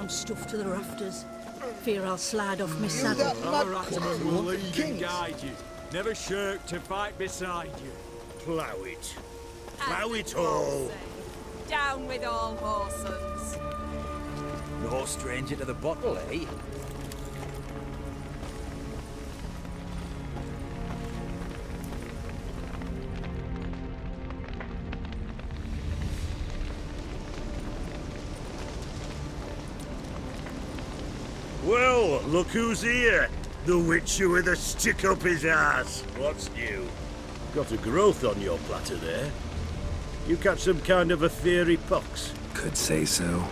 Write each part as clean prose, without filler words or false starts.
I'm stuffed to the rafters. Fear I'll slide off my saddle. All right, we'll lead and Kings. guide you. Never shirk to fight beside you. Plough it. As Plough the it Trolls all. say, down with all whoresomes. No stranger to the bottle, eh? Well, look who's here. The Witcher with a stick up his ass. What's new? Got a growth on your platter there. You catch some kind of a fiery pox. Could say so.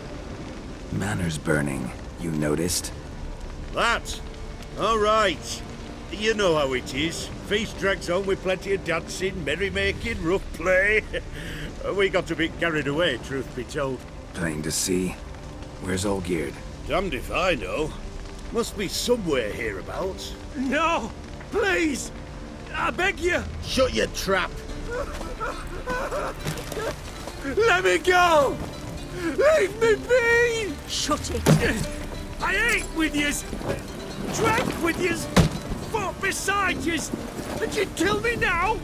Manners burning, you noticed? That? All right. You know how it is. Feast drags on with plenty of dancing, merrymaking, rough play. We got a bit carried away, truth be told. Plain to see. Where's Olgierd? Damned if I know. Must be somewhere hereabouts. No! Please! I beg you! Shut your trap! Let me go! Leave me be! Shut it! I ate with yous! Drank with yous! Fought beside yous! And you kill me now?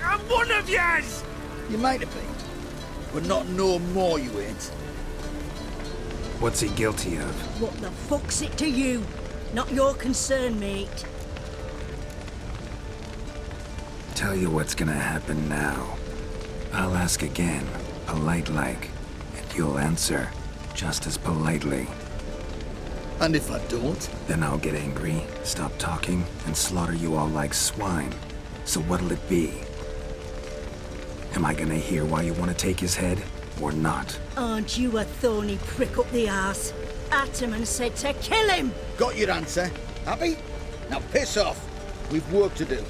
I'm one of yous! You might have been, but not no more you ain't. What's he guilty of? What the fuck's it to you? Not your concern, mate. Tell you what's gonna happen now. I'll ask again, polite-like, and you'll answer just as politely. And if I don't? Then I'll get angry, stop talking, and slaughter you all like swine. So what'll it be? Am I gonna hear why you want to take his head, or not? Aren't you a thorny prick up the arse? Ataman said to kill him! Got your answer. Happy? Now piss off. We've work to do.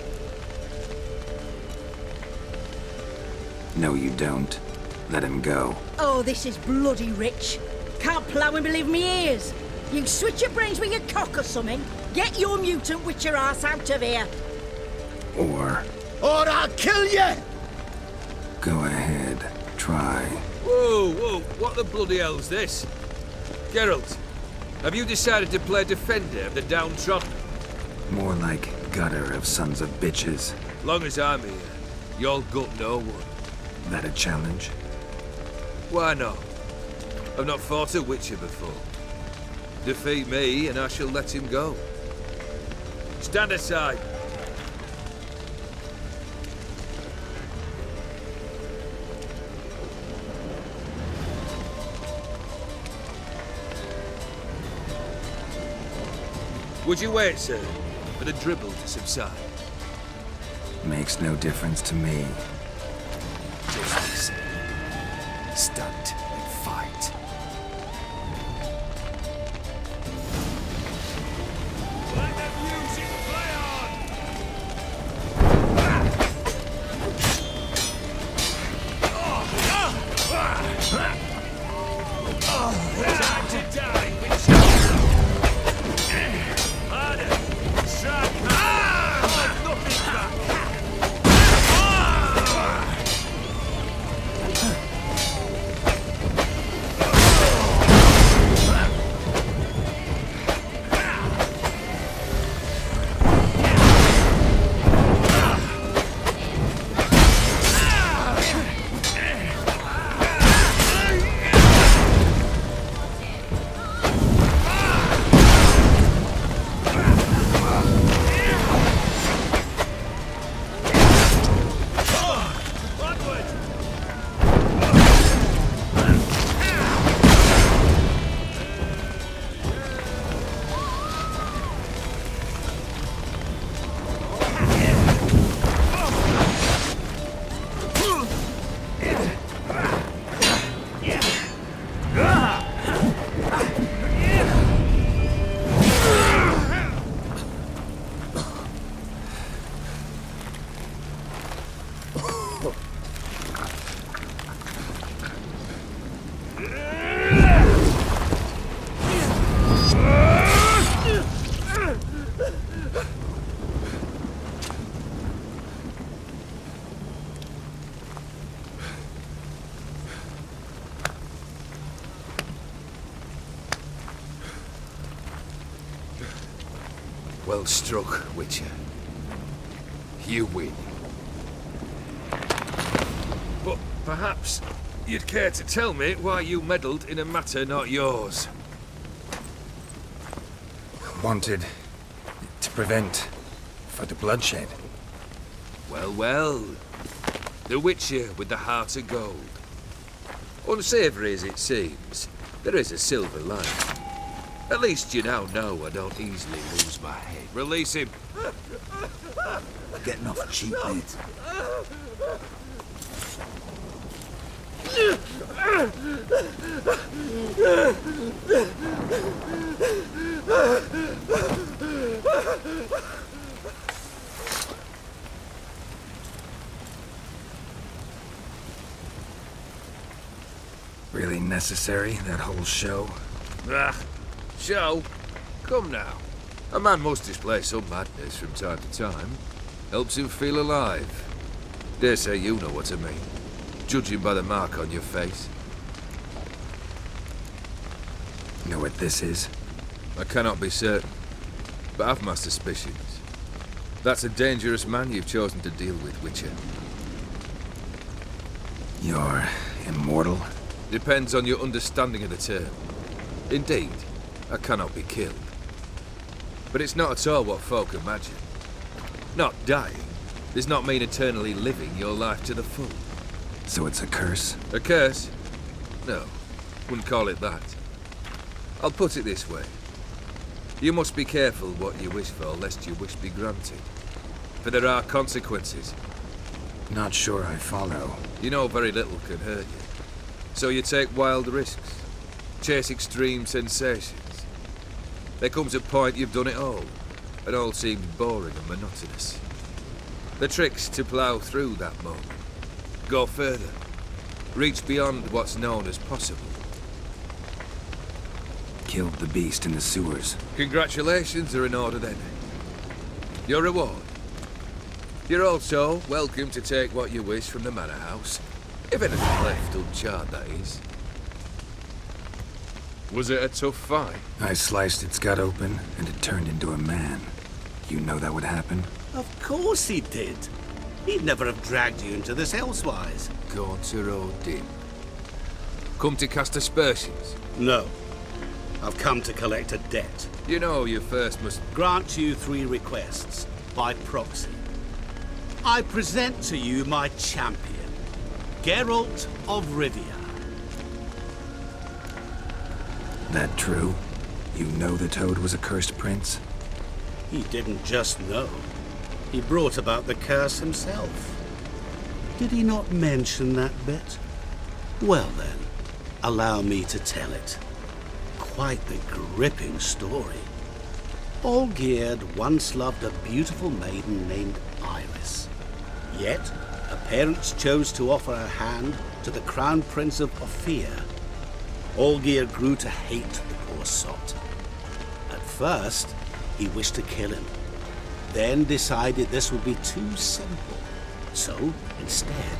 No, you don't. Let him go. Oh, this is bloody rich. Can't plough and believe me ears. You switch your brains with your cock or something. Get your mutant witcher ass out of here. Or Or I'll kill you! go ahead, try. Whoa, whoa, what the bloody hell's this? Geralt, have you decided to play defender of the downtrodden? More like gutter of sons of bitches. Long as I'm here, you'll gut no one. That a challenge? Why not? I've not fought a Witcher before. Defeat me and I shall let him go. Stand aside. Would you wait, sir, for the dribble to subside? Makes no difference to me. Just listen. Stunt and fight. Let the music play on! Time to die, Witcher! Harder! Strike! Hold nothing back! Well struck, Witcher. You win. But perhaps you'd care to tell me why you meddled in a matter not yours. Wanted to prevent further bloodshed. Well, well. The Witcher with the heart of gold. Unsavoury as it seems, there is a silver lining. At least you now know I don't easily lose my head. Release him. Getting off cheap, mate. Really necessary, that whole show? Ah, show? Come now. A man must display some madness from time to time. Helps him feel alive. Dare say you know what I mean. Judging by the mark on your face. Know what this is? I cannot be certain, but I've my suspicions. That's a dangerous man you've chosen to deal with, Witcher. You're immortal? Depends on your understanding of the term. Indeed, I cannot be killed. But it's not at all what folk imagine. Not dying does not mean eternally living your life to the full. So it's a curse? A curse? No, wouldn't call it that. I'll put it this way. You must be careful what you wish for, lest your wish be granted. For there are consequences. Not sure I follow. You know very little can hurt you. So you take wild risks. Chase extreme sensations. There comes a point you've done it all. It all seems boring and monotonous. The trick's to plough through that moment. Go further. Reach beyond what's known as possible. Killed the beast in the sewers. Congratulations are in order then. Your reward. You're also welcome to take what you wish from the manor house. If anything left uncharred, that is. Was it a tough fight? I sliced its gut open, and it turned into a man. You know that would happen? Of course he did. He'd never have dragged you into this elsewise. Gaunter Odin. Come to cast aspersions? No. I've come to collect a debt. You know you first must... Grant you 3 requests, by proxy. I present to you my champion, Geralt of Rivia. That true? You know the Toad was a cursed prince? He didn't just know. He brought about the curse himself. Did he not mention that bit? Well then, allow me to tell it. Quite the gripping story. Olgierd once loved a beautiful maiden named Iris. Yet, her parents chose to offer her hand to the Crown Prince of Ophir. Olgierd grew to hate the poor sot. At first, he wished to kill him, then decided this would be too simple. So, instead,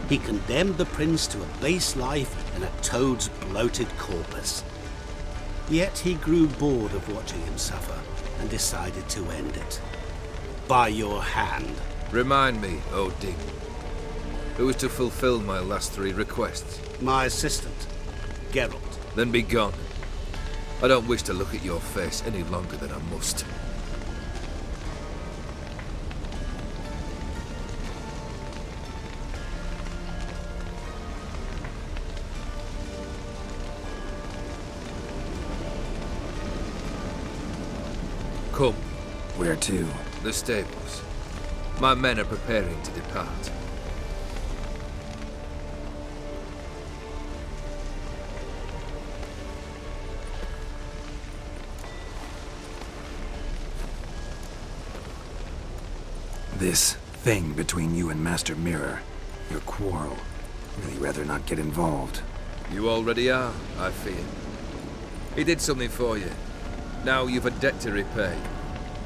he condemned the prince to a base life in a toad's bloated corpus. Yet he grew bored of watching him suffer and decided to end it. By your hand. Remind me, Odin. Who is to fulfill my last 3 requests? My assistant, Geralt. Then be gone. I don't wish to look at your face any longer than I must. Come. Where to? The stables. My men are preparing to depart. This thing between you and Master Mirror, your quarrel. Really rather not get involved. You already are, I fear. He did something for you. Now you've a debt to repay.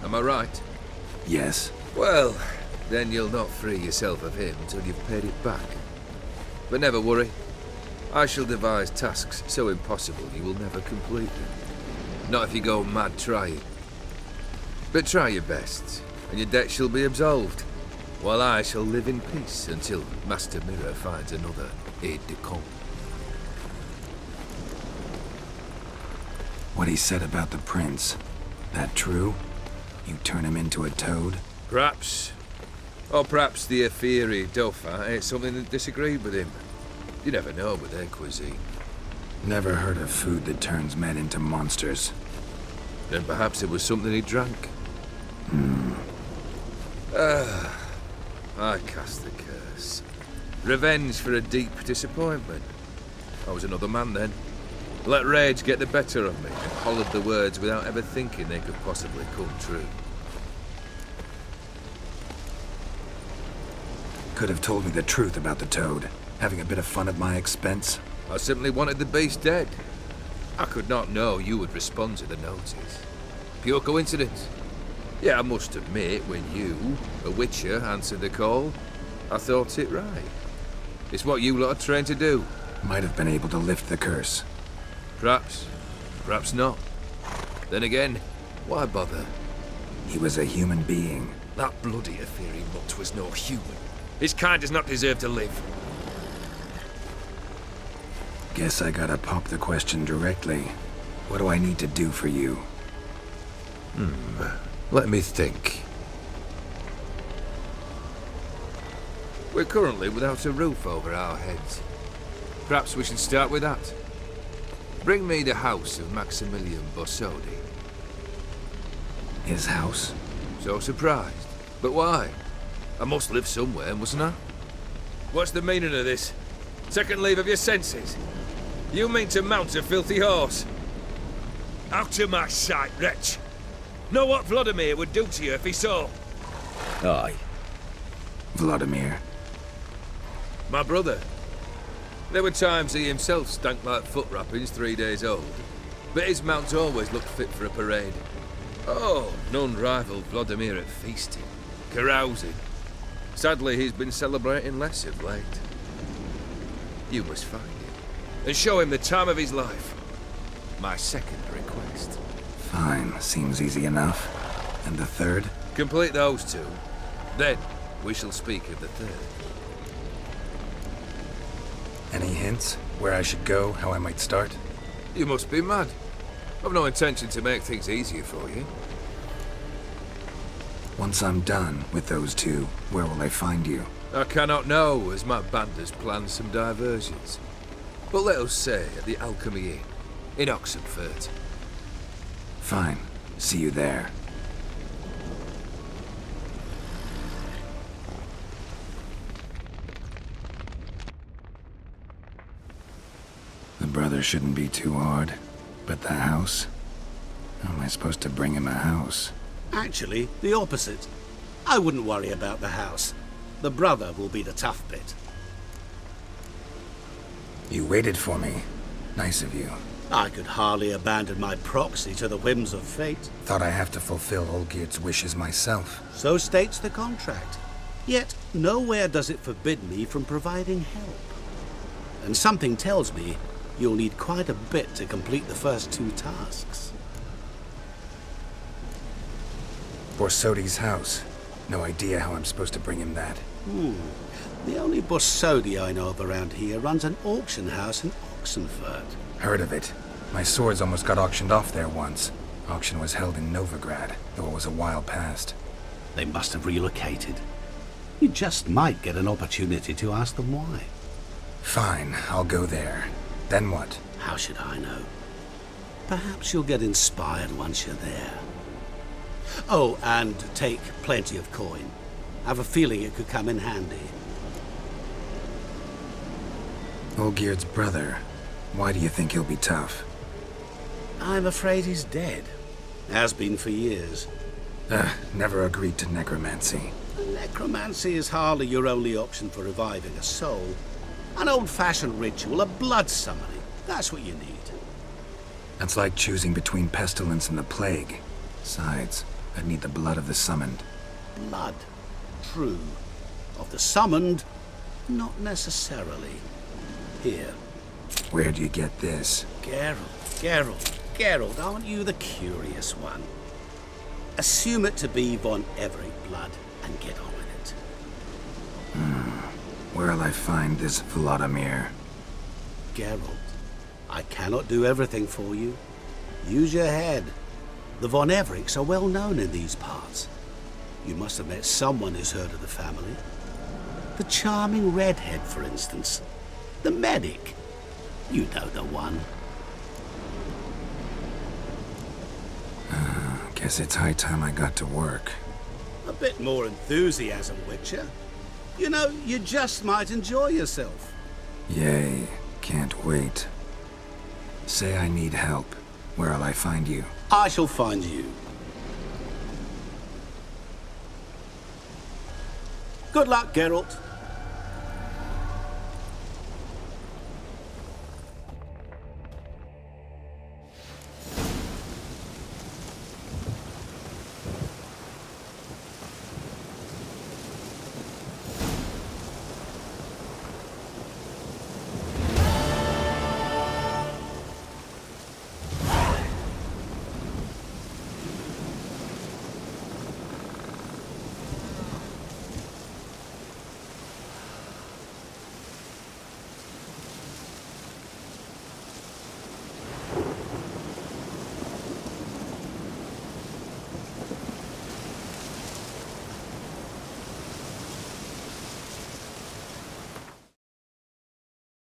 Am I right? Yes. Well, then you'll not free yourself of him until you've paid it back. But never worry. I shall devise tasks so impossible you will never complete them. Not if you go mad trying. But try your best, and your debt shall be absolved, while I shall live in peace until Master Mirror finds another aide-de-camp. What he said about the prince, that true? You turn him into a toad? Perhaps. Or perhaps the Efiri Dauphin ate something that disagreed with him. You never know with their cuisine. Never heard of food that turns men into monsters. Then perhaps it was something he drank. I cast the curse. Revenge for a deep disappointment. I was another man then. Let rage get the better of me and hollered the words without ever thinking they could possibly come true. Could have told me the truth about the toad, having a bit of fun at my expense. I simply wanted the beast dead. I could not know you would respond to the notice. Pure coincidence. Yeah, I must admit, when you, a witcher, answered the call, I thought it right. It's what you lot are trained to do. Might have been able to lift the curse. Perhaps. Perhaps not. Then again, why bother? He was a human being. That bloody Efiri mutt was no human. His kind does not deserve to live. Guess I gotta pop the question directly. What do I need to do for you? Let me think. We're currently without a roof over our heads. Perhaps we should start with that. Bring me the house of Maximilian Borsodi. His house? So surprised. But why? I must live somewhere, mustn't I? What's the meaning of this? Second leave of your senses? You mean to mount a filthy horse? Out of my sight, wretch! Know what Vladimir would do to you if he saw? Aye. Vladimir. My brother. There were times he himself stank like foot wrappings 3 days old, but his mount always looked fit for a parade. Oh, none rivaled Vladimir at feasting, carousing. Sadly, he's been celebrating less of late. You must find him, and show him the time of his life. My second request. Fine, seems easy enough. And the third? Complete those two. Then, we shall speak of the third. Any hints? Where I should go, how I might start? You must be mad. I've no intention to make things easier for you. Once I'm done with those two, where will I find you? I cannot know, as my band has planned some diversions. But let us say at the Alchemy Inn, in Oxenfurt. Fine. See you there. The brother shouldn't be too hard. But the house? How am I supposed to bring him a house? Actually, the opposite. I wouldn't worry about the house. The brother will be the tough bit. You waited for me. Nice of you. I could hardly abandon my proxy to the whims of fate. Thought I have to fulfill Olgierd's wishes myself. So states the contract. Yet, nowhere does it forbid me from providing help. And something tells me you'll need quite a bit to complete the first two tasks. Borsodi's house. No idea how I'm supposed to bring him that. The only Borsodi I know of around here runs an auction house in Oxenfurt. Heard of it. My swords almost got auctioned off there once. Auction was held in Novigrad, though it was a while past. They must have relocated. You just might get an opportunity to ask them why. Fine, I'll go there. Then what? How should I know? Perhaps you'll get inspired once you're there. Oh, and take plenty of coin. I have a feeling it could come in handy. Olgierd's brother. Why do you think he'll be tough? I'm afraid he's dead. Has been for years. Never agreed to necromancy. Necromancy is hardly your only option for reviving a soul. An old-fashioned ritual, a blood summoning. That's what you need. That's like choosing between pestilence and the plague. Besides, I'd need the blood of the summoned. Blood. True. Of the summoned, not necessarily. Here. Where do you get this? Geralt, aren't you the curious one? Assume it to be von Everett blood and get on with it. Where'll I find this Vladimir? Geralt, I cannot do everything for you. Use your head. The von Evericks are well known in these parts. You must have met someone who's heard of the family. The charming redhead, for instance. The medic. You know the one. Guess it's high time I got to work. A bit more enthusiasm, Witcher. You know, you just might enjoy yourself. Yay, can't wait. Say I need help. Where'll I find you? I shall find you. Good luck, Geralt.